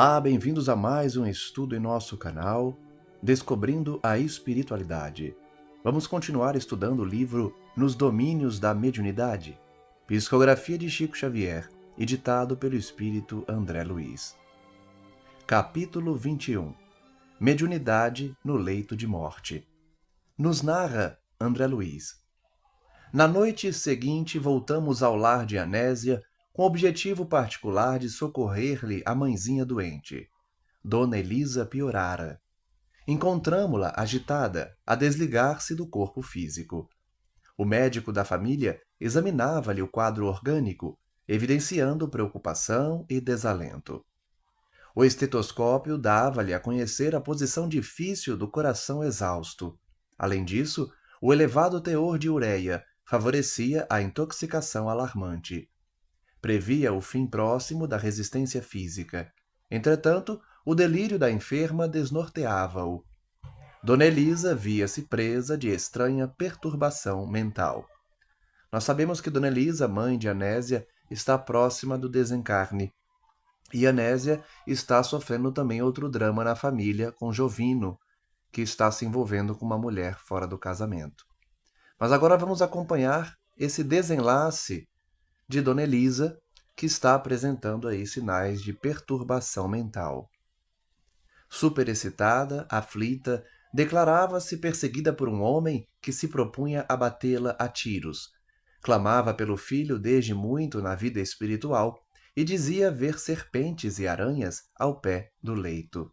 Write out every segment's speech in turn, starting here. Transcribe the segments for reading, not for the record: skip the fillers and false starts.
Olá, bem-vindos a mais um estudo em nosso canal, Descobrindo a Espiritualidade. Vamos continuar estudando o livro Nos Domínios da Mediunidade, psicografia de Chico Xavier, editado pelo espírito André Luiz. Capítulo 21. Mediunidade no leito de morte. Nos narra André Luiz. Na noite seguinte voltamos ao lar de Anésia, com o objetivo particular de socorrer-lhe a mãezinha doente. Dona Elisa piorara. Encontramo-la agitada, a desligar-se do corpo físico. O médico da família examinava-lhe o quadro orgânico, evidenciando preocupação e desalento. O estetoscópio dava-lhe a conhecer a posição difícil do coração exausto. Além disso, o elevado teor de ureia favorecia a intoxicação alarmante. Previa o fim próximo da resistência física. Entretanto, o delírio da enferma desnorteava-o. Dona Elisa via-se presa de estranha perturbação mental. Nós sabemos que Dona Elisa, mãe de Anésia, está próxima do desencarne. E Anésia está sofrendo também outro drama na família com Jovino, que está se envolvendo com uma mulher fora do casamento. Mas agora vamos acompanhar esse desenlace de Dona Elisa, que está apresentando aí sinais de perturbação mental. Superexcitada, aflita, declarava-se perseguida por um homem que se propunha a batê-la a tiros. Clamava pelo filho desde muito na vida espiritual e dizia ver serpentes e aranhas ao pé do leito.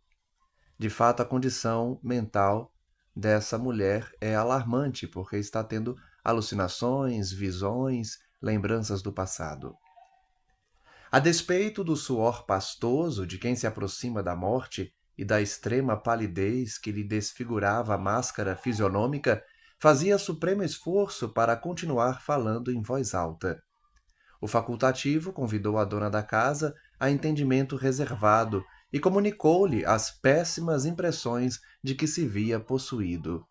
De fato, a condição mental dessa mulher é alarmante, porque está tendo alucinações, visões, lembranças do passado. A despeito do suor pastoso de quem se aproxima da morte e da extrema palidez que lhe desfigurava a máscara fisionômica, fazia supremo esforço para continuar falando em voz alta. O facultativo convidou a dona da casa a entendimento reservado e comunicou-lhe as péssimas impressões de que se via possuído.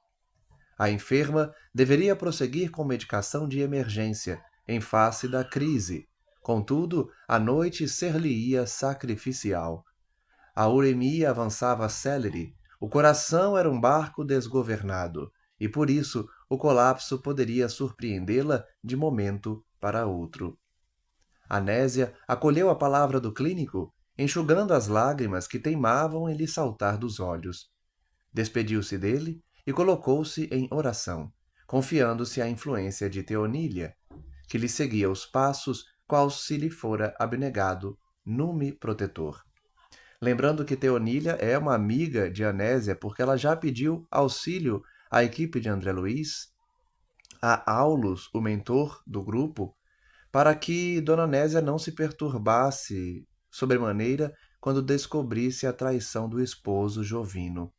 A enferma deveria prosseguir com medicação de emergência, em face da crise. Contudo, a noite ser-lhe-ia sacrificial. A uremia avançava célere, o coração era um barco desgovernado, e por isso o colapso poderia surpreendê-la de momento para outro. Anésia acolheu a palavra do clínico, enxugando as lágrimas que teimavam em lhe saltar dos olhos. Despediu-se dele e colocou-se em oração, confiando-se à influência de Teonília, que lhe seguia os passos, qual se lhe fora abnegado nume protetor. Lembrando que Teonília é uma amiga de Anésia, porque ela já pediu auxílio à equipe de André Luiz, a Aulus, o mentor do grupo, para que Dona Anésia não se perturbasse sobremaneira quando descobrisse a traição do esposo Jovino.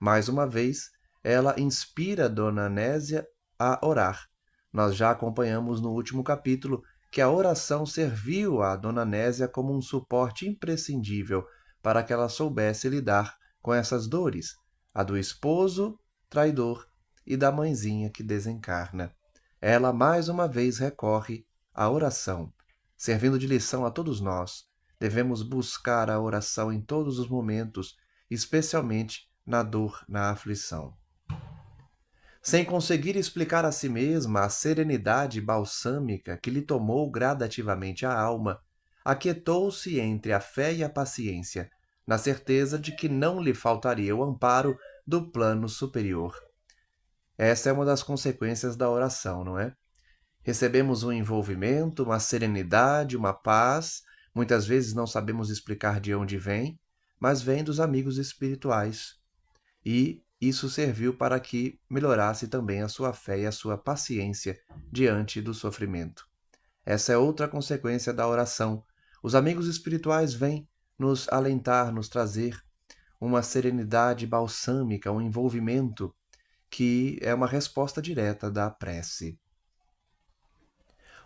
Mais uma vez, ela inspira Dona Anésia a orar. Nós já acompanhamos no último capítulo que a oração serviu a Dona Anésia como um suporte imprescindível para que ela soubesse lidar com essas dores, a do esposo traidor e da mãezinha que desencarna. Ela mais uma vez recorre à oração, servindo de lição a todos nós. Devemos buscar a oração em todos os momentos, especialmente na dor, na aflição. Sem conseguir explicar a si mesma a serenidade balsâmica que lhe tomou gradativamente a alma, aquietou-se entre a fé e a paciência, na certeza de que não lhe faltaria o amparo do plano superior. Essa é uma das consequências da oração, não é? Recebemos um envolvimento, uma serenidade, uma paz. Muitas vezes não sabemos explicar de onde vem, mas vem dos amigos espirituais. E isso serviu para que melhorasse também a sua fé e a sua paciência diante do sofrimento. Essa é outra consequência da oração. Os amigos espirituais vêm nos alentar, nos trazer uma serenidade balsâmica, um envolvimento que é uma resposta direta da prece.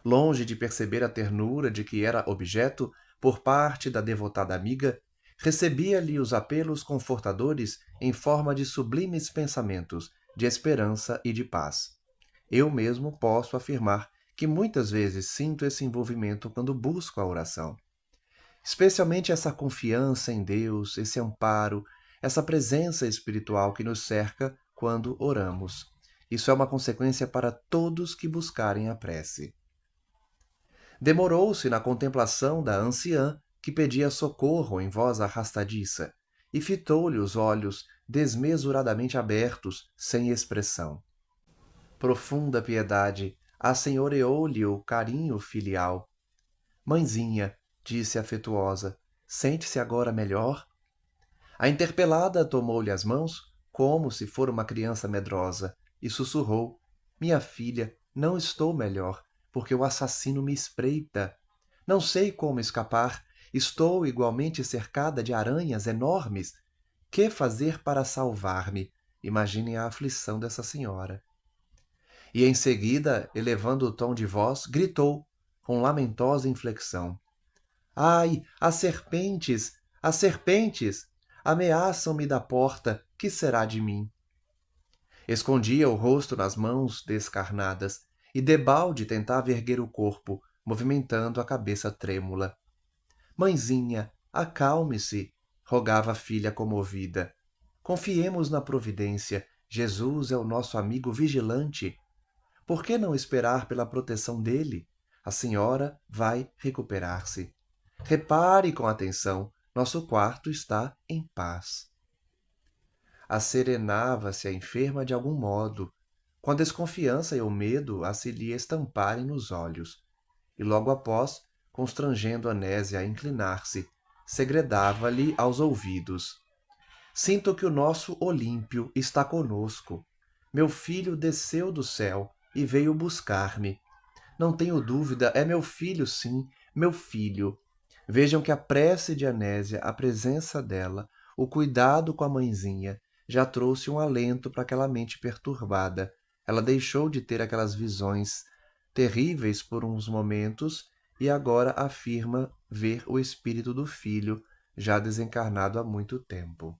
Longe de perceber a ternura de que era objeto por parte da devotada amiga, recebia-lhe os apelos confortadores em forma de sublimes pensamentos, de esperança e de paz. Eu mesmo posso afirmar que muitas vezes sinto esse envolvimento quando busco a oração. Especialmente essa confiança em Deus, esse amparo, essa presença espiritual que nos cerca quando oramos. Isso é uma consequência para todos que buscarem a prece. Demorou-se na contemplação da anciã, que pedia socorro em voz arrastadiça, e fitou-lhe os olhos desmesuradamente abertos, sem expressão. Profunda piedade assenhoreou-lhe o carinho filial. Mãezinha, disse afetuosa, sente-se agora melhor? A interpelada tomou-lhe as mãos, como se fora uma criança medrosa, e sussurrou: Minha filha, não estou melhor, porque o assassino me espreita. Não sei como escapar. Estou igualmente cercada de aranhas enormes. Que fazer para salvar-me? Imaginem a aflição dessa senhora. E em seguida, elevando o tom de voz, gritou, com lamentosa inflexão: Ai, as serpentes! As serpentes! Ameaçam-me da porta, que será de mim? Escondia o rosto nas mãos descarnadas e debalde tentava erguer o corpo, movimentando a cabeça trêmula. Mãezinha, acalme-se, rogava a filha comovida. Confiemos na providência. Jesus é o nosso amigo vigilante. Por que não esperar pela proteção dele? A senhora vai recuperar-se. Repare com atenção, nosso quarto está em paz. Asserenava-se a enferma de algum modo, com a desconfiança e o medo a se lhe estamparem nos olhos, e logo após, constrangendo Anésia a inclinar-se, segredava-lhe aos ouvidos: Sinto que o nosso Olímpio está conosco. Meu filho desceu do céu e veio buscar-me. Não tenho dúvida, é meu filho, sim, meu filho. Vejam que a prece de Anésia, a presença dela, o cuidado com a mãezinha, já trouxe um alento para aquela mente perturbada. Ela deixou de ter aquelas visões terríveis por uns momentos e agora afirma ver o espírito do filho, já desencarnado há muito tempo.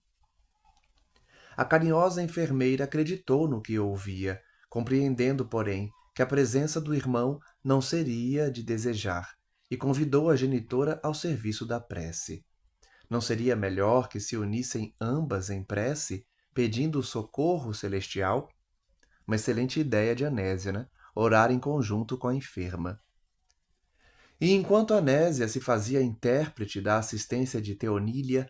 A carinhosa enfermeira acreditou no que ouvia, compreendendo, porém, que a presença do irmão não seria de desejar, e convidou a genitora ao serviço da prece. Não seria melhor que se unissem ambas em prece, pedindo o socorro celestial? Uma excelente ideia de Anésia, né? Orar em conjunto com a enferma. E enquanto Anésia se fazia intérprete da assistência de Teonília,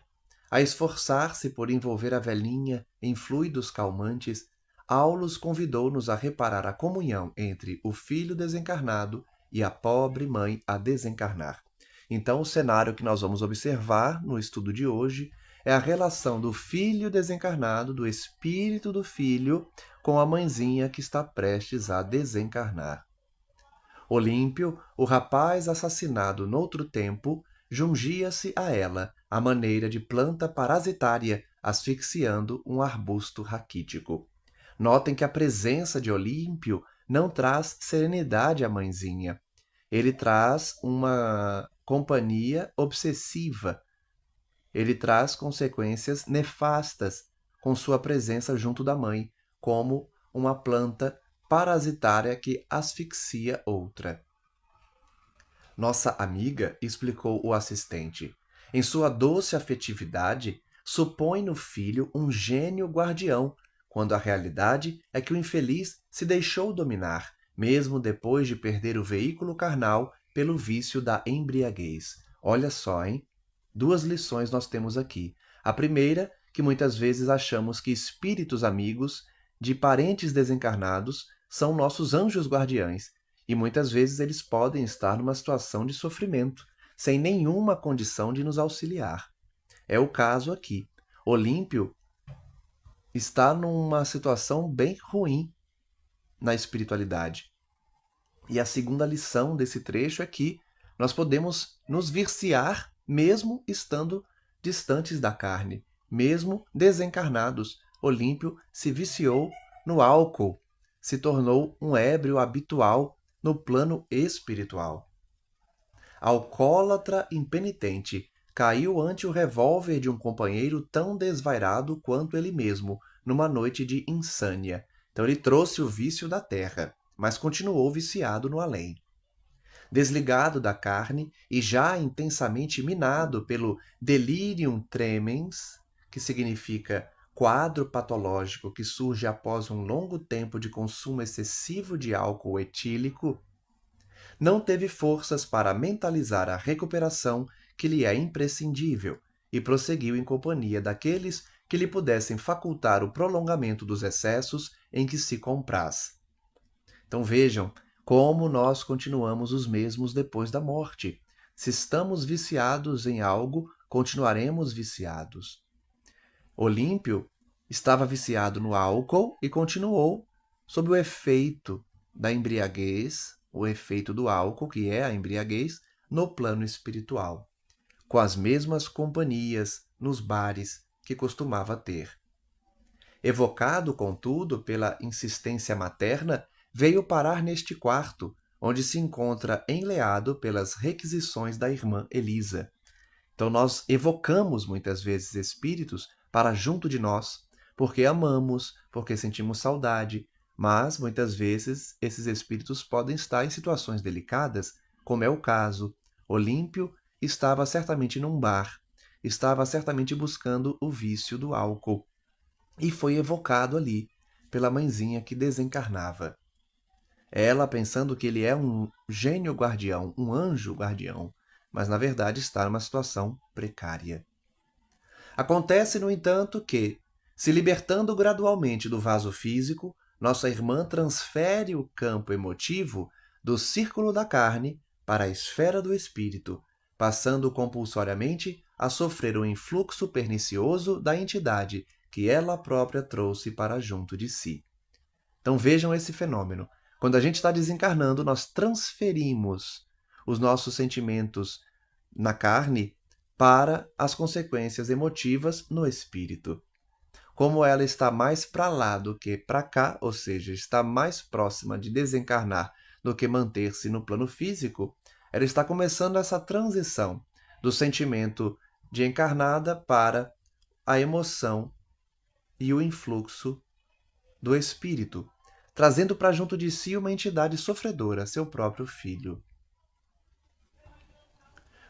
a esforçar-se por envolver a velhinha em fluidos calmantes, Aulus convidou-nos a reparar a comunhão entre o filho desencarnado e a pobre mãe a desencarnar. Então, o cenário que nós vamos observar no estudo de hoje é a relação do filho desencarnado, do espírito do filho, com a mãezinha que está prestes a desencarnar. Olímpio, o rapaz assassinado noutro tempo, jungia-se a ela, à maneira de planta parasitária, asfixiando um arbusto raquítico. Notem que a presença de Olímpio não traz serenidade à mãezinha. Ele traz uma companhia obsessiva. Ele traz consequências nefastas com sua presença junto da mãe, como uma planta parasitária que asfixia outra. Nossa amiga, explicou o assistente, em sua doce afetividade, supõe no filho um gênio guardião, quando a realidade é que o infeliz se deixou dominar, mesmo depois de perder o veículo carnal pelo vício da embriaguez. Olha só, hein? 2 lições nós temos aqui. A primeira, que muitas vezes achamos que espíritos amigos de parentes desencarnados são nossos anjos guardiães, e muitas vezes eles podem estar numa situação de sofrimento, sem nenhuma condição de nos auxiliar. É o caso aqui. Olímpio está numa situação bem ruim na espiritualidade. E a segunda lição desse trecho é que nós podemos nos viciar mesmo estando distantes da carne, mesmo desencarnados. Olímpio se viciou no álcool, se tornou um ébrio habitual no plano espiritual. Alcoólatra impenitente, caiu ante o revólver de um companheiro tão desvairado quanto ele mesmo, numa noite de insânia. Então ele trouxe o vício da terra, mas continuou viciado no além. desligado da carne e já intensamente minado pelo delirium tremens, que significa quadro patológico que surge após um longo tempo de consumo excessivo de álcool etílico, não teve forças para mentalizar a recuperação que lhe é imprescindível e prosseguiu em companhia daqueles que lhe pudessem facultar o prolongamento dos excessos em que se compraz. Então vejam como nós continuamos os mesmos depois da morte. Se estamos viciados em algo, continuaremos viciados. Olímpio estava viciado no álcool e continuou sob o efeito da embriaguez, o efeito do álcool, que é a embriaguez, no plano espiritual, com as mesmas companhias nos bares que costumava ter. Evocado, contudo, pela insistência materna, veio parar neste quarto, onde se encontra enleado pelas requisições da irmã Elisa. Então nós evocamos muitas vezes espíritos para junto de nós, porque amamos, porque sentimos saudade, mas muitas vezes esses espíritos podem estar em situações delicadas, como é o caso. Olímpio estava certamente num bar, estava certamente buscando o vício do álcool e foi evocado ali pela mãezinha que desencarnava. Ela pensando que ele é um gênio guardião, um anjo guardião, mas na verdade está numa situação precária. Acontece, no entanto, que, se libertando gradualmente do vaso físico, nossa irmã transfere o campo emotivo do círculo da carne para a esfera do espírito, passando compulsoriamente a sofrer o influxo pernicioso da entidade que ela própria trouxe para junto de si. Então vejam esse fenômeno. Quando a gente está desencarnando, nós transferimos os nossos sentimentos na carne para as consequências emotivas no espírito. Como ela está mais para lá do que para cá, ou seja, está mais próxima de desencarnar do que manter-se no plano físico, ela está começando essa transição do sentimento de encarnada para a emoção e o influxo do espírito, trazendo para junto de si uma entidade sofredora, seu próprio filho.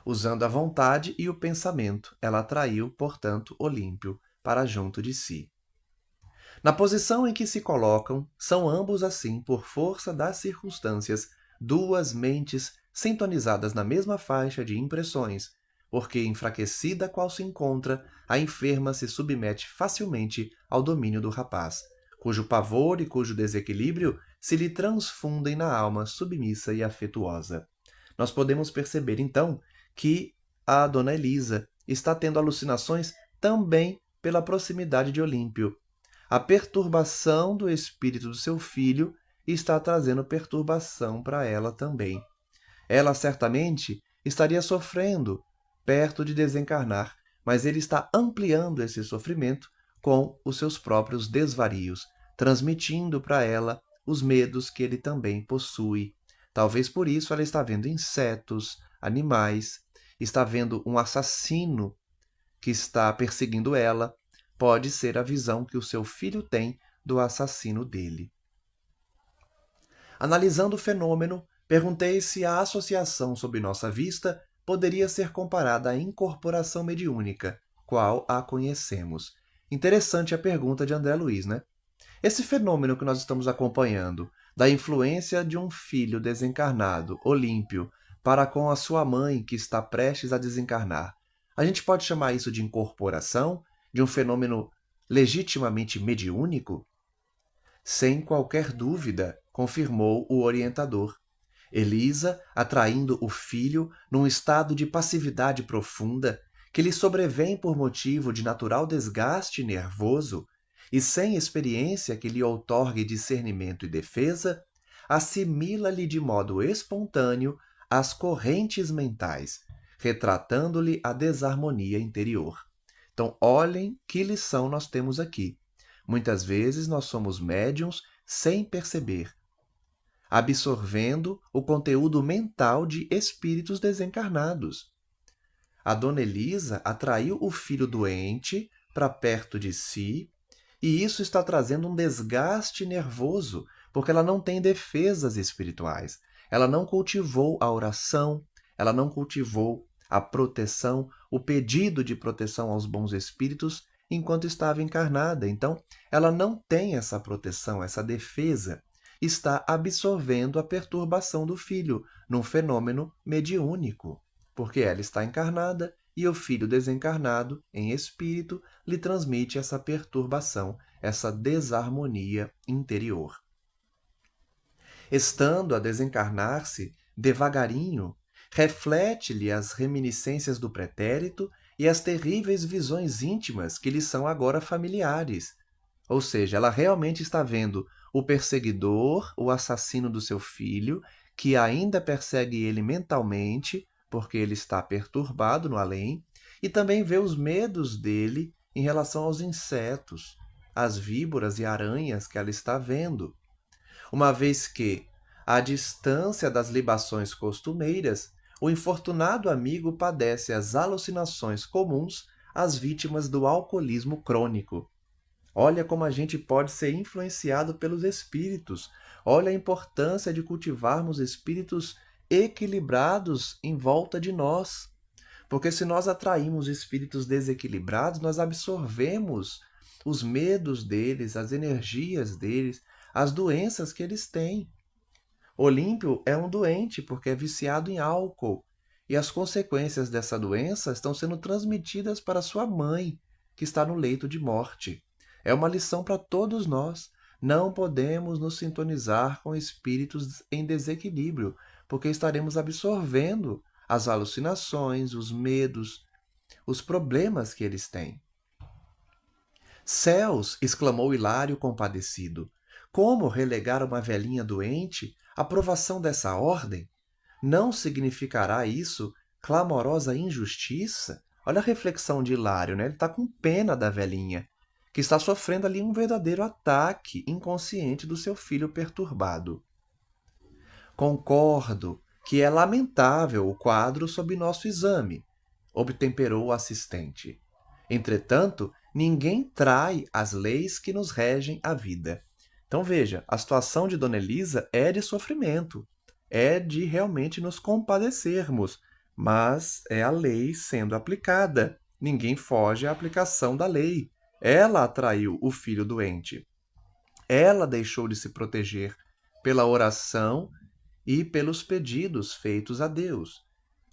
Usando a vontade e o pensamento, ela atraiu, portanto, Olímpio para junto de si. Na posição em que se colocam, são ambos assim, por força das circunstâncias, duas mentes sintonizadas na mesma faixa de impressões, porque, enfraquecida qual se encontra, a enferma se submete facilmente ao domínio do rapaz, cujo pavor e cujo desequilíbrio se lhe transfundem na alma submissa e afetuosa. Nós podemos perceber, então, que a dona Elisa está tendo alucinações também pela proximidade de Olímpio. A perturbação do espírito do seu filho está trazendo perturbação para ela também. Ela certamente estaria sofrendo perto de desencarnar, mas ele está ampliando esse sofrimento com os seus próprios desvarios, transmitindo para ela os medos que ele também possui. Talvez por isso ela está vendo insetos, animais, está vendo um assassino que está perseguindo ela. Pode ser a visão que o seu filho tem do assassino dele. Analisando o fenômeno, perguntei se a associação sob nossa vista poderia ser comparada à incorporação mediúnica, qual a conhecemos. Interessante a pergunta de André Luiz, né? Esse fenômeno que nós estamos acompanhando, da influência de um filho desencarnado, Olímpio, para com a sua mãe que está prestes a desencarnar, a gente pode chamar isso de incorporação, de um fenômeno legitimamente mediúnico? Sem qualquer dúvida, confirmou o orientador. Elisa, atraindo o filho num estado de passividade profunda, que lhe sobrevém por motivo de natural desgaste nervoso, e sem experiência que lhe outorgue discernimento e defesa, assimila-lhe de modo espontâneo as correntes mentais, retratando-lhe a desarmonia interior. Então, olhem que lição nós temos aqui. Muitas vezes nós somos médiuns sem perceber, absorvendo o conteúdo mental de espíritos desencarnados. A dona Elisa atraiu o filho doente para perto de si, e isso está trazendo um desgaste nervoso, porque ela não tem defesas espirituais. Ela não cultivou a oração, ela não cultivou a proteção, o pedido de proteção aos bons espíritos enquanto estava encarnada. Então, ela não tem essa proteção, essa defesa. Está absorvendo a perturbação do filho num fenômeno mediúnico, porque ela está encarnada e o filho desencarnado, em espírito, lhe transmite essa perturbação, essa desarmonia interior. Estando a desencarnar-se, devagarinho, reflete-lhe as reminiscências do pretérito e as terríveis visões íntimas que lhe são agora familiares. Ou seja, ela realmente está vendo o perseguidor, o assassino do seu filho, que ainda persegue ele mentalmente, porque ele está perturbado no além, e também vê os medos dele em relação aos insetos, às víboras e aranhas que ela está vendo. Uma vez que, à distância das libações costumeiras, o infortunado amigo padece as alucinações comuns às vítimas do alcoolismo crônico. Olha como a gente pode ser influenciado pelos espíritos. Olha a importância de cultivarmos espíritos equilibrados em volta de nós. Porque se nós atraímos espíritos desequilibrados, nós absorvemos os medos deles, as energias deles, as doenças que eles têm. Olímpio é um doente porque é viciado em álcool. E as consequências dessa doença estão sendo transmitidas para sua mãe, que está no leito de morte. É uma lição para todos nós. Não podemos nos sintonizar com espíritos em desequilíbrio, porque estaremos absorvendo as alucinações, os medos, os problemas que eles têm. Céus! Exclamou Hilário compadecido. Como relegar uma velhinha doente à provação dessa ordem? Não significará isso clamorosa injustiça? Olha a reflexão de Hilário, né? Ele está com pena da velhinha, que está sofrendo ali um verdadeiro ataque inconsciente do seu filho perturbado. Concordo que é lamentável o quadro sob nosso exame, obtemperou o assistente. Entretanto, ninguém trai as leis que nos regem a vida. Então veja, a situação de Dona Elisa é de sofrimento, é de realmente nos compadecermos, mas é a lei sendo aplicada. Ninguém foge à aplicação da lei. Ela atraiu o filho doente. Ela deixou de se proteger pela oração e pelos pedidos feitos a Deus.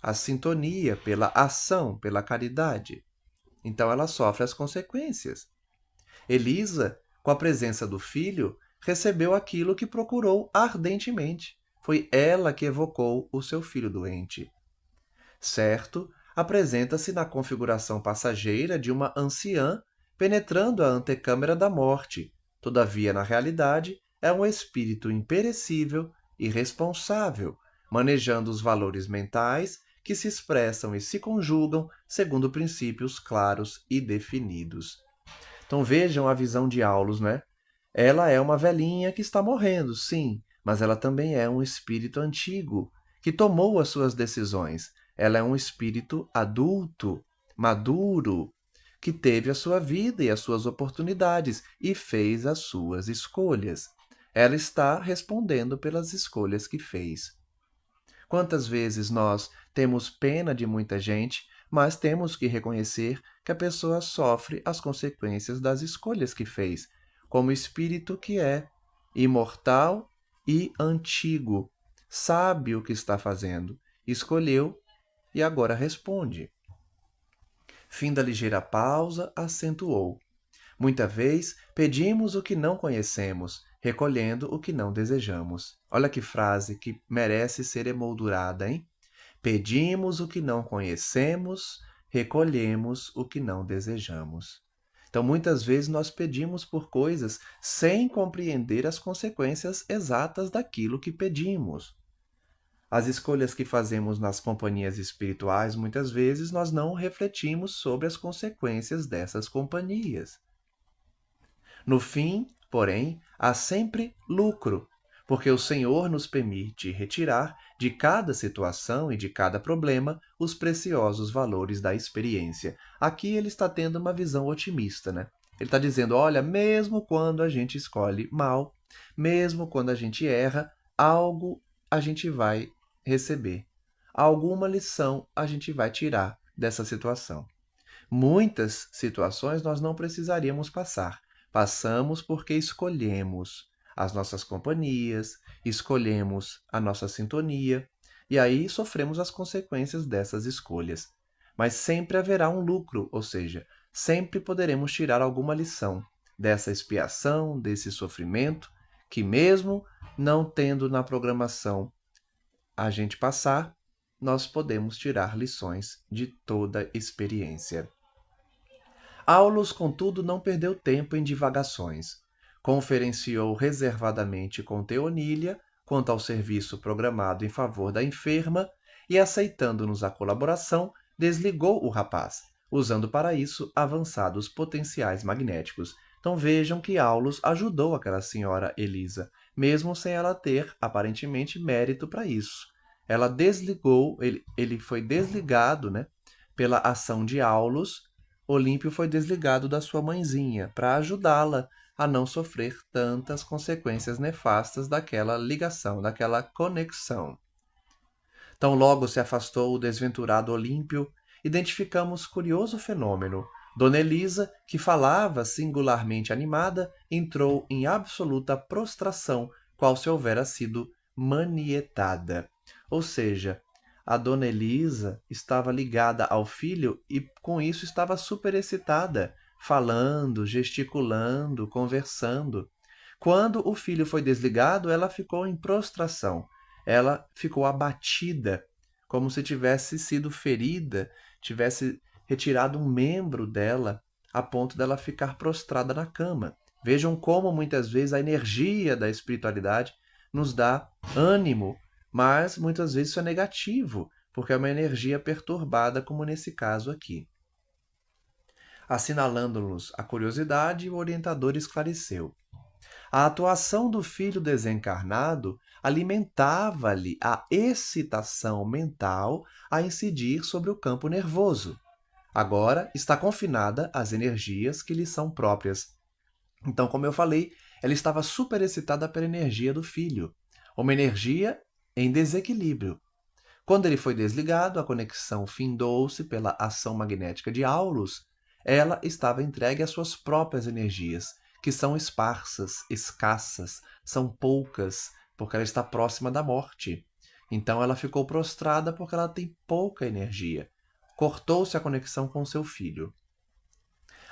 A sintonia pela ação, pela caridade. Então ela sofre as consequências. Elisa, com a presença do filho, recebeu aquilo que procurou ardentemente. Foi ela que evocou o seu filho doente. Certo, apresenta-se na configuração passageira de uma anciã penetrando a antecâmara da morte. Todavia, na realidade, é um espírito imperecível e responsável, manejando os valores mentais que se expressam e se conjugam segundo princípios claros e definidos. Então vejam a visão de Aulus, né? Ela é uma velhinha que está morrendo, sim, mas ela também é um espírito antigo, que tomou as suas decisões. Ela é um espírito adulto, maduro, que teve a sua vida e as suas oportunidades e fez as suas escolhas. Ela está respondendo pelas escolhas que fez. Quantas vezes nós temos pena de muita gente, mas temos que reconhecer que a pessoa sofre as consequências das escolhas que fez, como espírito que é imortal e antigo, sabe o que está fazendo, escolheu e agora responde. Fim da ligeira pausa, acentuou. Muita vez pedimos o que não conhecemos, recolhendo o que não desejamos. Olha que frase que merece ser emoldurada, hein? Pedimos o que não conhecemos, recolhemos o que não desejamos. Então, muitas vezes nós pedimos por coisas sem compreender as consequências exatas daquilo que pedimos. As escolhas que fazemos nas companhias espirituais, muitas vezes nós não refletimos sobre as consequências dessas companhias. No fim, porém, há sempre lucro, porque o Senhor nos permite retirar de cada situação e de cada problema os preciosos valores da experiência. Aqui ele está tendo uma visão otimista, né? Ele está dizendo, olha, mesmo quando a gente escolhe mal, mesmo quando a gente erra, algo a gente vai receber. Alguma lição a gente vai tirar dessa situação. Muitas situações nós não precisaríamos passar. Passamos porque escolhemos as nossas companhias, escolhemos a nossa sintonia, e aí sofremos as consequências dessas escolhas. Mas sempre haverá um lucro, ou seja, sempre poderemos tirar alguma lição dessa expiação, desse sofrimento, que mesmo não tendo na programação a gente passar, nós podemos tirar lições de toda experiência. Aulus, contudo, não perdeu tempo em divagações. Conferenciou reservadamente com Teonília quanto ao serviço programado em favor da enferma e, aceitando-nos a colaboração, desligou o rapaz, usando para isso avançados potenciais magnéticos. Então vejam que Aulus ajudou aquela senhora Elisa, mesmo sem ela ter, aparentemente, mérito para isso. Ela desligou, ele foi desligado, né, pela ação de Aulus. Olímpio foi desligado da sua mãezinha para ajudá-la a não sofrer tantas consequências nefastas daquela ligação, daquela conexão. Tão logo se afastou o desventurado Olímpio, identificamos curioso fenômeno. Dona Elisa, que falava singularmente animada, entrou em absoluta prostração, qual se houvera sido manietada. Ou seja, a Dona Elisa estava ligada ao filho e com isso estava super excitada, falando, gesticulando, conversando. Quando o filho foi desligado, ela ficou em prostração. Ela ficou abatida, como se tivesse sido ferida, tivesse retirado um membro dela, a ponto dela ficar prostrada na cama. Vejam como muitas vezes a energia da espiritualidade nos dá ânimo, mas muitas vezes isso é negativo, porque é uma energia perturbada, como nesse caso aqui. Assinalando-nos a curiosidade, o orientador esclareceu. A atuação do filho desencarnado alimentava-lhe a excitação mental a incidir sobre o campo nervoso. Agora está confinada às energias que lhe são próprias. Então, como eu falei, ela estava super excitada pela energia do filho, uma energia em desequilíbrio. Quando ele foi desligado, a conexão findou-se pela ação magnética de Aulus. Ela estava entregue às suas próprias energias, que são esparsas, escassas, são poucas, porque ela está próxima da morte. Então ela ficou prostrada porque ela tem pouca energia. Cortou-se a conexão com seu filho.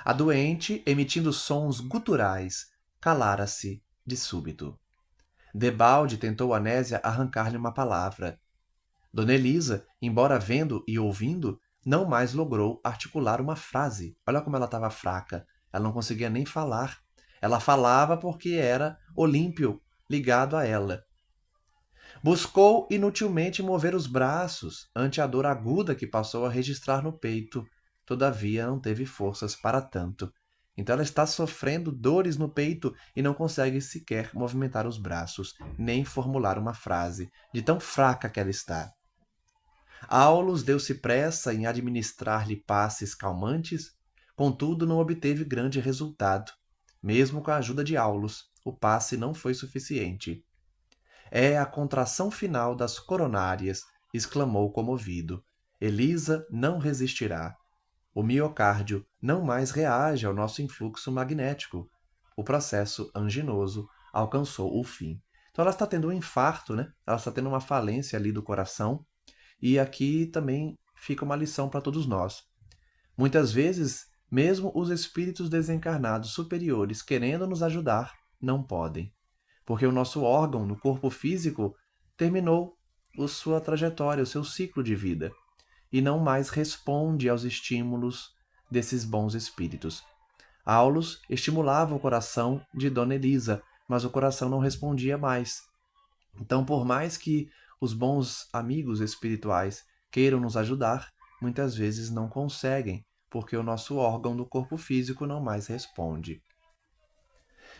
A doente, emitindo sons guturais, calara-se de súbito. Debalde tentou Anésia arrancar-lhe uma palavra. Dona Elisa, embora vendo e ouvindo, não mais logrou articular uma frase. Olha como ela estava fraca. Ela não conseguia nem falar. Ela falava porque era Olímpio ligado a ela. Buscou inutilmente mover os braços ante a dor aguda que passou a registrar no peito. Todavia, não teve forças para tanto. Então ela está sofrendo dores no peito e não consegue sequer movimentar os braços, nem formular uma frase, de tão fraca que ela está. Aulus deu-se pressa em administrar-lhe passes calmantes, contudo não obteve grande resultado. Mesmo com a ajuda de Aulus, o passe não foi suficiente. É a contração final das coronárias, exclamou comovido. Elisa não resistirá. O miocárdio não mais reage ao nosso influxo magnético. O processo anginoso alcançou o fim. Então ela está tendo um infarto, né? Ela está tendo uma falência ali do coração. E aqui também fica uma lição para todos nós. Muitas vezes, mesmo os espíritos desencarnados superiores querendo nos ajudar, não podem. Porque o nosso órgão no corpo físico terminou a sua trajetória, o seu ciclo de vida, e não mais responde aos estímulos desses bons espíritos. Aulus estimulava o coração de Dona Elisa, mas o coração não respondia mais. Então, por mais que os bons amigos espirituais queiram nos ajudar, muitas vezes não conseguem, porque o nosso órgão do corpo físico não mais responde.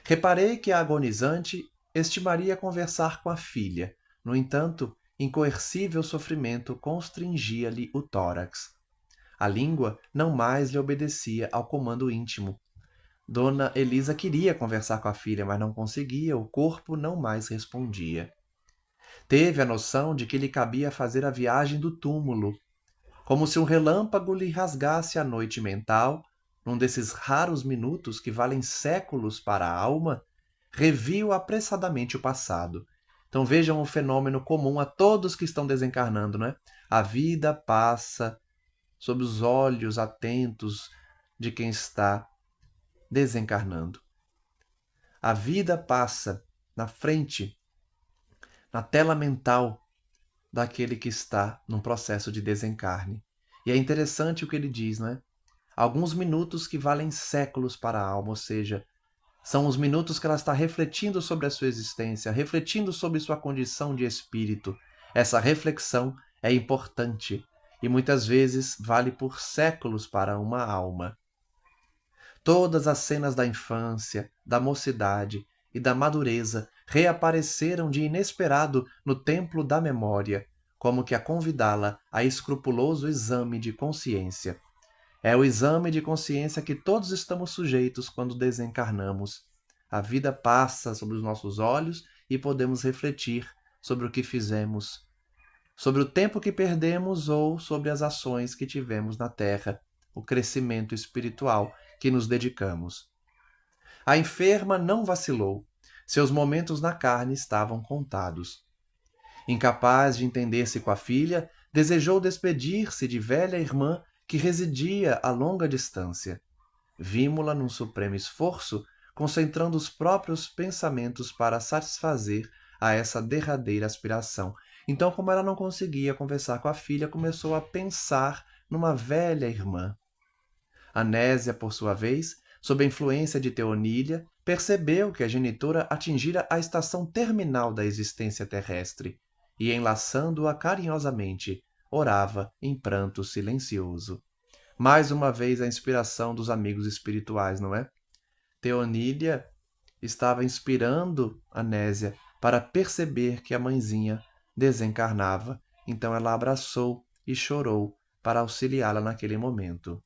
Reparei que a agonizante estimaria conversar com a filha. No entanto, incoercível sofrimento constringia-lhe o tórax. A língua não mais lhe obedecia ao comando íntimo. Dona Elisa queria conversar com a filha, mas não conseguia, o corpo não mais respondia. Teve a noção de que lhe cabia fazer a viagem do túmulo, como se um relâmpago lhe rasgasse a noite mental. Num desses raros minutos que valem séculos para a alma, reviu apressadamente o passado. Então vejam o fenômeno comum a todos que estão desencarnando, né? A vida passa sob os olhos atentos de quem está desencarnando. A vida passa na frente, na tela mental daquele que está num processo de desencarne. E é interessante o que ele diz, não é? Alguns minutos que valem séculos para a alma, ou seja, são os minutos que ela está refletindo sobre a sua existência, refletindo sobre sua condição de espírito. Essa reflexão é importante e muitas vezes vale por séculos para uma alma. Todas as cenas da infância, da mocidade e da madureza reapareceram de inesperado no templo da memória, como que a convidá-la a escrupuloso exame de consciência. É o exame de consciência que todos estamos sujeitos quando desencarnamos. A vida passa sobre os nossos olhos e podemos refletir sobre o que fizemos, sobre o tempo que perdemos ou sobre as ações que tivemos na Terra, o crescimento espiritual que nos dedicamos. A enferma não vacilou. Seus momentos na carne estavam contados. Incapaz de entender-se com a filha, desejou despedir-se de velha irmã que residia a longa distância. Vimo-la num supremo esforço, concentrando os próprios pensamentos para satisfazer a essa derradeira aspiração. Então, como ela não conseguia conversar com a filha, começou a pensar numa velha irmã. Anésia, por sua vez, sob a influência de Teonília, percebeu que a genitora atingira a estação terminal da existência terrestre e, enlaçando-a carinhosamente, orava em pranto silencioso. Mais uma vez a inspiração dos amigos espirituais, não é? Teonília estava inspirando Anésia para perceber que a mãezinha desencarnava, então ela abraçou e chorou para auxiliá-la naquele momento.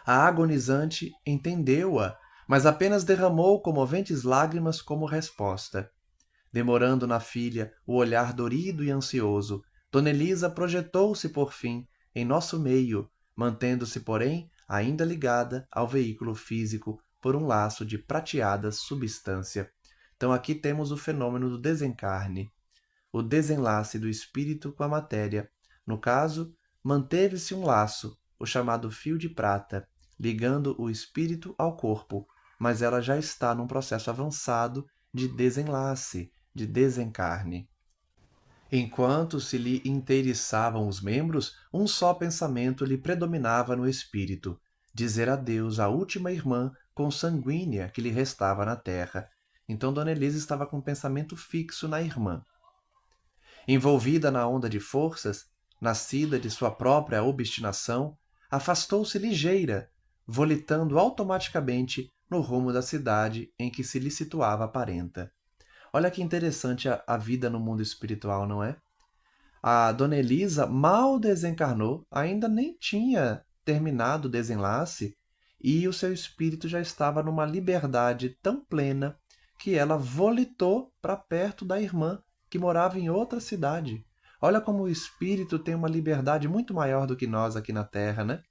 A agonizante entendeu-a, mas apenas derramou comoventes lágrimas como resposta. Demorando na filha o olhar dorido e ansioso, Dona Elisa projetou-se por fim em nosso meio, mantendo-se, porém, ainda ligada ao veículo físico por um laço de prateada substância. Então aqui temos o fenômeno do desencarne, o desenlace do espírito com a matéria. No caso, manteve-se um laço, o chamado fio de prata, ligando o espírito ao corpo, mas ela já está num processo avançado de desenlace, de desencarne. Enquanto se lhe inteiriçavam os membros, um só pensamento lhe predominava no espírito: dizer adeus à última irmã consanguínea que lhe restava na terra. Então Dona Elisa estava com um pensamento fixo na irmã. Envolvida na onda de forças, nascida de sua própria obstinação, afastou-se ligeira, volitando automaticamente no rumo da cidade em que se lhe situava a parenta. Olha que interessante a vida no mundo espiritual, não é? A Dona Elisa mal desencarnou, ainda nem tinha terminado o desenlace, e o seu espírito já estava numa liberdade tão plena que ela volitou para perto da irmã, que morava em outra cidade. Olha como o espírito tem uma liberdade muito maior do que nós aqui na Terra, né?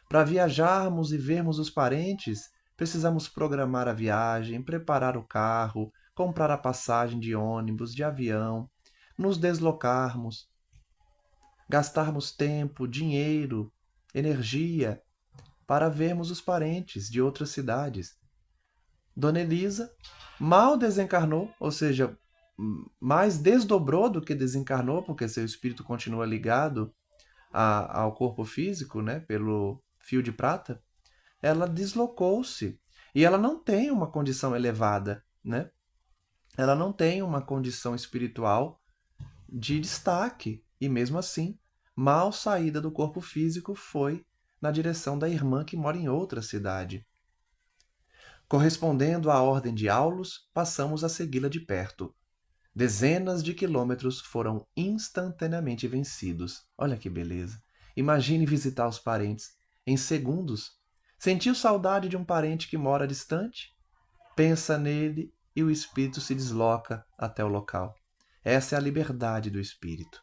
Para viajarmos e vermos os parentes, precisamos programar a viagem, preparar o carro, comprar a passagem de ônibus, de avião, nos deslocarmos, gastarmos tempo, dinheiro, energia para vermos os parentes de outras cidades. Dona Elisa mal desencarnou, ou seja, mais desdobrou do que desencarnou, porque seu espírito continua ligado ao corpo físico, né, pelo fio de prata. Ela deslocou-se e ela não tem uma condição elevada, né? Ela não tem uma condição espiritual de destaque e mesmo assim, mal saída do corpo físico, foi na direção da irmã que mora em outra cidade. Correspondendo à ordem de Aulus, passamos a segui-la de perto. Dezenas de quilômetros foram instantaneamente vencidos. Olha que beleza! Imagine visitar os parentes em segundos. Sentiu saudade de um parente que mora distante? Pensa nele e o espírito se desloca até o local. Essa é a liberdade do espírito.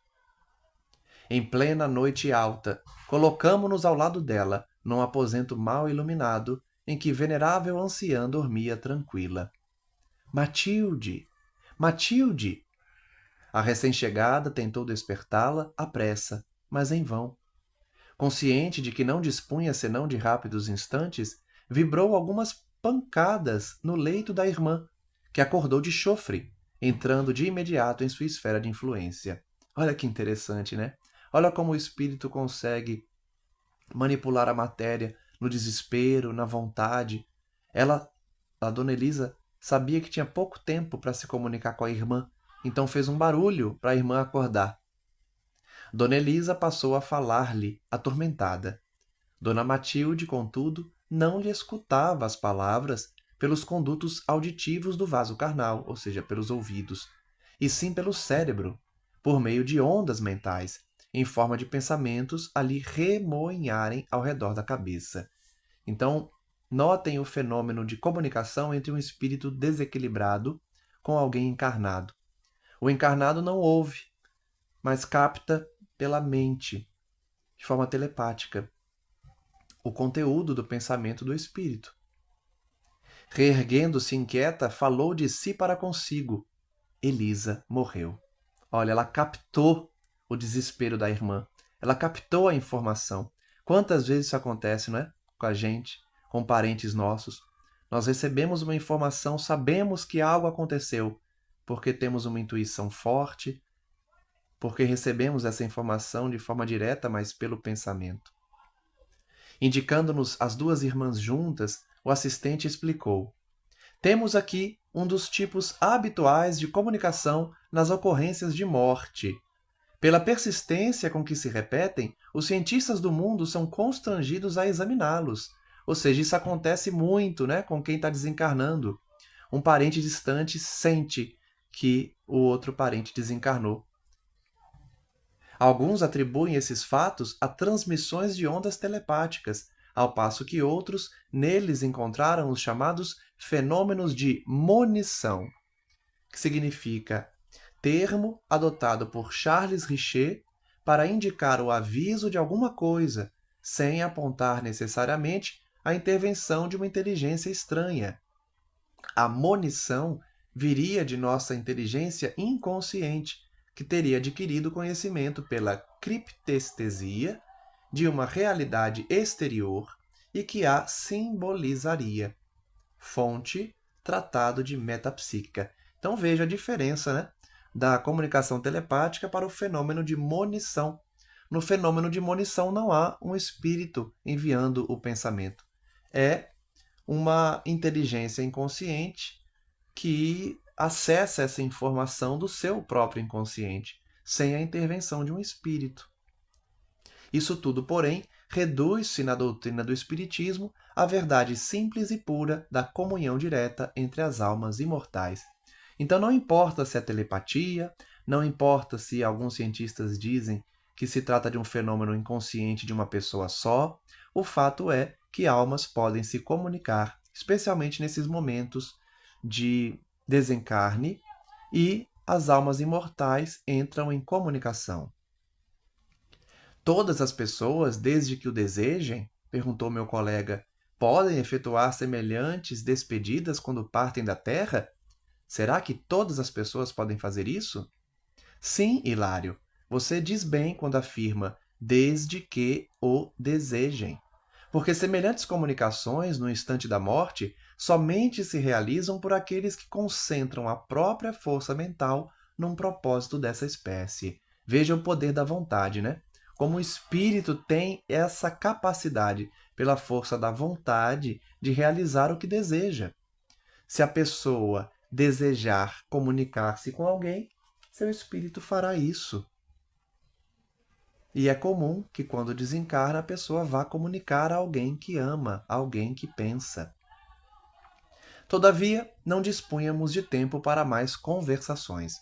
Em plena noite alta, colocamo-nos ao lado dela, num aposento mal iluminado, em que venerável anciã dormia tranquila. Matilde! Matilde! A recém-chegada tentou despertá-la à pressa, mas em vão. Consciente de que não dispunha senão de rápidos instantes, vibrou algumas pancadas no leito da irmã, que acordou de chofre, entrando de imediato em sua esfera de influência. Olha que interessante, né? Olha como o espírito consegue manipular a matéria no desespero, na vontade. A dona Elisa, sabia que tinha pouco tempo para se comunicar com a irmã, então fez um barulho para a irmã acordar. Dona Elisa passou a falar-lhe, atormentada. Dona Matilde, contudo, não lhe escutava as palavras pelos condutos auditivos do vaso carnal, ou seja, pelos ouvidos, e sim pelo cérebro, por meio de ondas mentais, em forma de pensamentos a lhe remoinharem ao redor da cabeça. Então, notem o fenômeno de comunicação entre um espírito desequilibrado com alguém encarnado. O encarnado não ouve, mas capta pela mente, de forma telepática, o conteúdo do pensamento do espírito. Reerguendo-se inquieta, falou de si para consigo. Elisa morreu. Olha, ela captou o desespero da irmã. Ela captou a informação. Quantas vezes isso acontece, não é? Com a gente, com parentes nossos. Nós recebemos uma informação, sabemos que algo aconteceu, porque temos uma intuição forte, porque recebemos essa informação de forma direta, mas pelo pensamento. Indicando-nos as duas irmãs juntas, o assistente explicou: temos aqui um dos tipos habituais de comunicação nas ocorrências de morte. Pela persistência com que se repetem, os cientistas do mundo são constrangidos a examiná-los. Ou seja, isso acontece muito, né, com quem está desencarnando. Um parente distante sente que o outro parente desencarnou. Alguns atribuem esses fatos a transmissões de ondas telepáticas, ao passo que outros neles encontraram os chamados fenômenos de monição, que significa termo adotado por Charles Richer para indicar o aviso de alguma coisa, sem apontar necessariamente a intervenção de uma inteligência estranha. A monição viria de nossa inteligência inconsciente, que teria adquirido conhecimento pela criptestesia de uma realidade exterior e que a simbolizaria. Fonte, Tratado de Metapsíquica. Então veja a diferença, né, da comunicação telepática para o fenômeno de monição. No fenômeno de monição não há um espírito enviando o pensamento. É uma inteligência inconsciente que acessa essa informação do seu próprio inconsciente, sem a intervenção de um espírito. Isso tudo, porém, reduz-se na doutrina do Espiritismo à verdade simples e pura da comunhão direta entre as almas imortais. Então não importa se é telepatia, não importa se alguns cientistas dizem que se trata de um fenômeno inconsciente de uma pessoa só, o fato é que almas podem se comunicar, especialmente nesses momentos de desencarne, e as almas imortais entram em comunicação. Todas as pessoas, desde que o desejem, perguntou meu colega, podem efetuar semelhantes despedidas quando partem da Terra? Será que todas as pessoas podem fazer isso? Sim, Hilário, você diz bem quando afirma desde que o desejem. Porque semelhantes comunicações, no instante da morte, somente se realizam por aqueles que concentram a própria força mental num propósito dessa espécie. Veja o poder da vontade, né? Como o espírito tem essa capacidade, pela força da vontade, de realizar o que deseja. Se a pessoa desejar comunicar-se com alguém, seu espírito fará isso. E é comum que, quando desencarna, a pessoa vá comunicar a alguém que ama, a alguém que pensa. Todavia, não dispunhamos de tempo para mais conversações.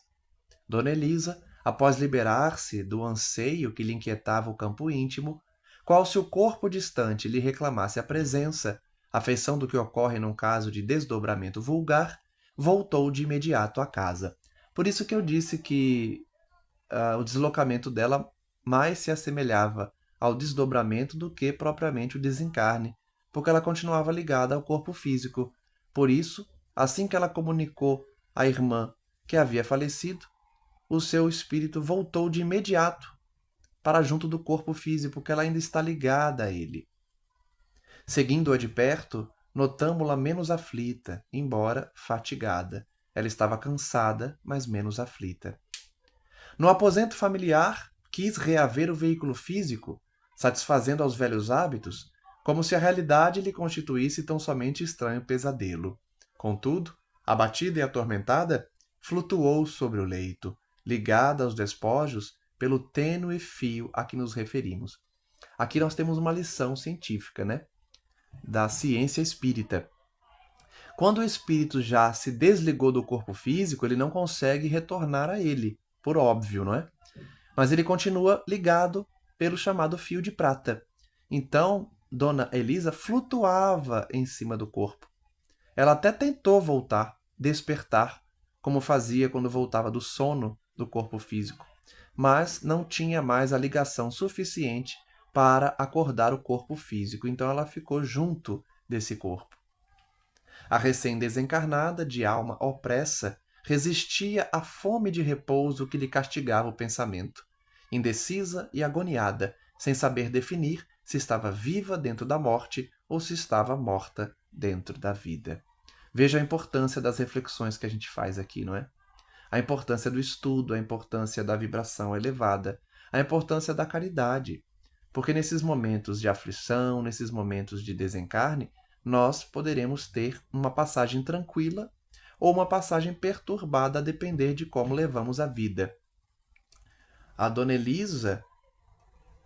Dona Elisa, após liberar-se do anseio que lhe inquietava o campo íntimo, qual se o corpo distante lhe reclamasse a presença, a feição do que ocorre num caso de desdobramento vulgar, voltou de imediato à casa. Por isso que eu disse que o deslocamento dela mais se assemelhava ao desdobramento do que propriamente o desencarne, porque ela continuava ligada ao corpo físico. Por isso, assim que ela comunicou à irmã que havia falecido, o seu espírito voltou de imediato para junto do corpo físico, porque ela ainda está ligada a ele. Seguindo-a de perto, notamo-la menos aflita, embora fatigada. Ela estava cansada, mas menos aflita. No aposento familiar, quis reaver o veículo físico, satisfazendo aos velhos hábitos, como se a realidade lhe constituísse tão somente estranho pesadelo. Contudo, abatida e atormentada, flutuou sobre o leito, ligada aos despojos pelo tênue fio a que nos referimos. Aqui nós temos uma lição científica, né? Da ciência espírita. Quando o espírito já se desligou do corpo físico, ele não consegue retornar a ele, por óbvio, não é? Mas ele continua ligado pelo chamado fio de prata. Então, Dona Elisa flutuava em cima do corpo. Ela até tentou voltar, despertar, como fazia quando voltava do sono do corpo físico, mas não tinha mais a ligação suficiente para acordar o corpo físico, então ela ficou junto desse corpo. A recém-desencarnada, de alma opressa, resistia à fome de repouso que lhe castigava o pensamento, indecisa e agoniada, sem saber definir se estava viva dentro da morte ou se estava morta dentro da vida. Veja a importância das reflexões que a gente faz aqui, não é? A importância do estudo, a importância da vibração elevada, a importância da caridade. Porque nesses momentos de aflição, nesses momentos de desencarne, nós poderemos ter uma passagem tranquila ou uma passagem perturbada, a depender de como levamos a vida. A Dona Elisa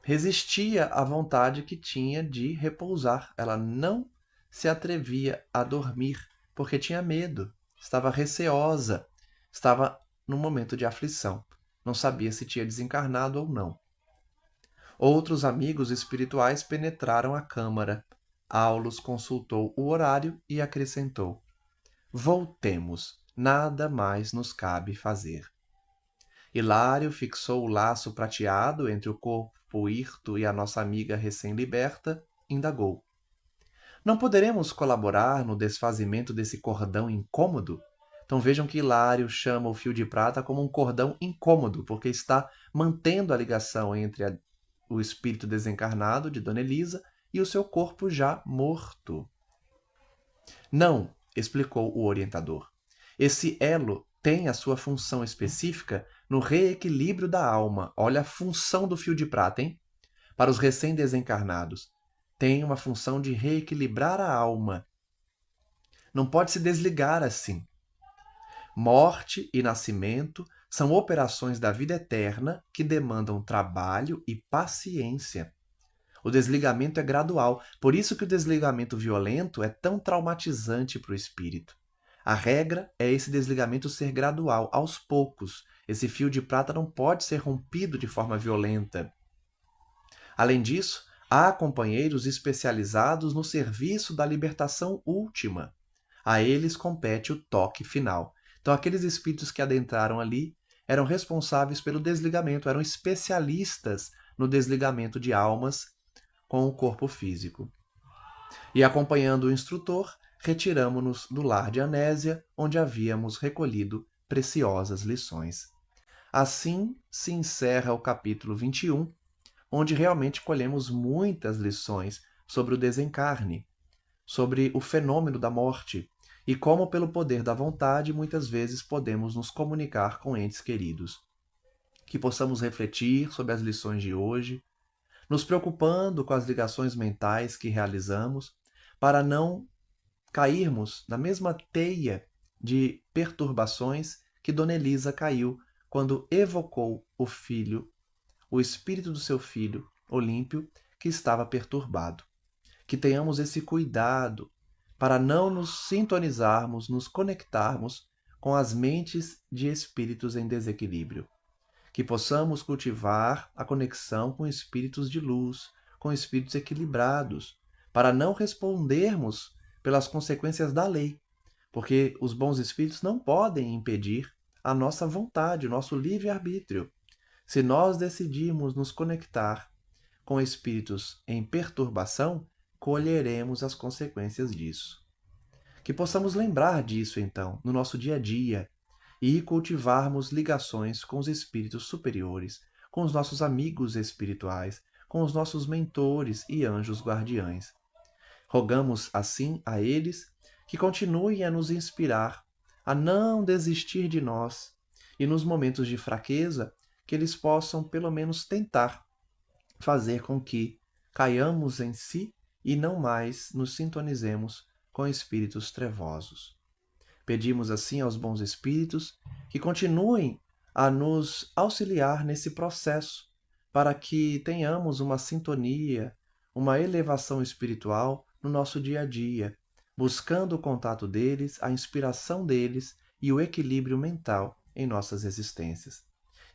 resistia à vontade que tinha de repousar. Ela não se atrevia a dormir porque tinha medo, estava receosa, estava num momento de aflição. Não sabia se tinha desencarnado ou não. Outros amigos espirituais penetraram a câmara. Aulus consultou o horário e acrescentou: voltemos, nada mais nos cabe fazer. Hilário fixou o laço prateado entre o corpo hirto e a nossa amiga recém-liberta, indagou: não poderemos colaborar no desfazimento desse cordão incômodo? Então vejam que Hilário chama o fio de prata como um cordão incômodo, porque está mantendo a ligação entre o espírito desencarnado de Dona Elisa e o seu corpo já morto. Não, explicou o orientador. Esse elo tem a sua função específica no reequilíbrio da alma. Olha a função do fio de prata, hein? Para os recém-desencarnados. Tem uma função de reequilibrar a alma. Não pode se desligar assim. Morte e nascimento são operações da vida eterna que demandam trabalho e paciência. O desligamento é gradual, por isso que o desligamento violento é tão traumatizante para o espírito. A regra é esse desligamento ser gradual, aos poucos. Esse fio de prata não pode ser rompido de forma violenta. Além disso, há companheiros especializados no serviço da libertação última. A eles compete o toque final. Então, aqueles espíritos que adentraram ali eram responsáveis pelo desligamento, eram especialistas no desligamento de almas com o corpo físico. E acompanhando o instrutor, retiramo-nos do lar de Anésia, onde havíamos recolhido preciosas lições. Assim se encerra o capítulo 21, onde realmente colhemos muitas lições sobre o desencarne, sobre o fenômeno da morte e como, pelo poder da vontade, muitas vezes podemos nos comunicar com entes queridos. Que possamos refletir sobre as lições de hoje, nos preocupando com as ligações mentais que realizamos, para não cairmos na mesma teia de perturbações que Dona Elisa caiu quando evocou o filho, o espírito do seu filho, Olímpio, que estava perturbado. Que tenhamos esse cuidado para não nos sintonizarmos, nos conectarmos com as mentes de espíritos em desequilíbrio. Que possamos cultivar a conexão com espíritos de luz, com espíritos equilibrados, para não respondermos pelas consequências da lei, porque os bons espíritos não podem impedir a nossa vontade, o nosso livre-arbítrio. Se nós decidirmos nos conectar com espíritos em perturbação, colheremos as consequências disso. Que possamos lembrar disso, então, no nosso dia a dia e cultivarmos ligações com os espíritos superiores, com os nossos amigos espirituais, com os nossos mentores e anjos guardiães. Rogamos, assim, a eles que continuem a nos inspirar, a não desistir de nós e, nos momentos de fraqueza, que eles possam, pelo menos, tentar fazer com que caiamos em si e não mais nos sintonizemos com espíritos trevosos. Pedimos assim aos bons espíritos que continuem a nos auxiliar nesse processo, para que tenhamos uma sintonia, uma elevação espiritual no nosso dia a dia, buscando o contato deles, a inspiração deles e o equilíbrio mental em nossas existências.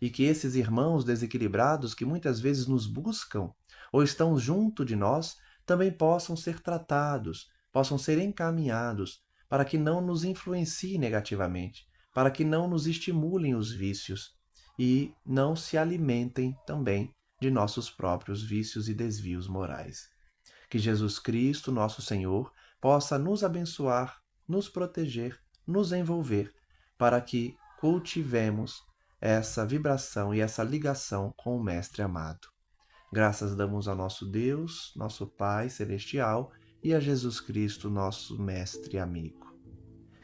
E que esses irmãos desequilibrados que muitas vezes nos buscam ou estão junto de nós também possam ser tratados, possam ser encaminhados para que não nos influenciem negativamente, para que não nos estimulem os vícios e não se alimentem também de nossos próprios vícios e desvios morais. Que Jesus Cristo, nosso Senhor, possa nos abençoar, nos proteger, nos envolver, para que cultivemos essa vibração e essa ligação com o Mestre amado. Graças damos ao nosso Deus, nosso Pai celestial, e a Jesus Cristo, nosso Mestre e amigo.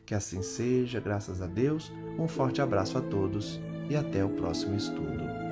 Que assim seja, graças a Deus. Um forte abraço a todos e até o próximo estudo.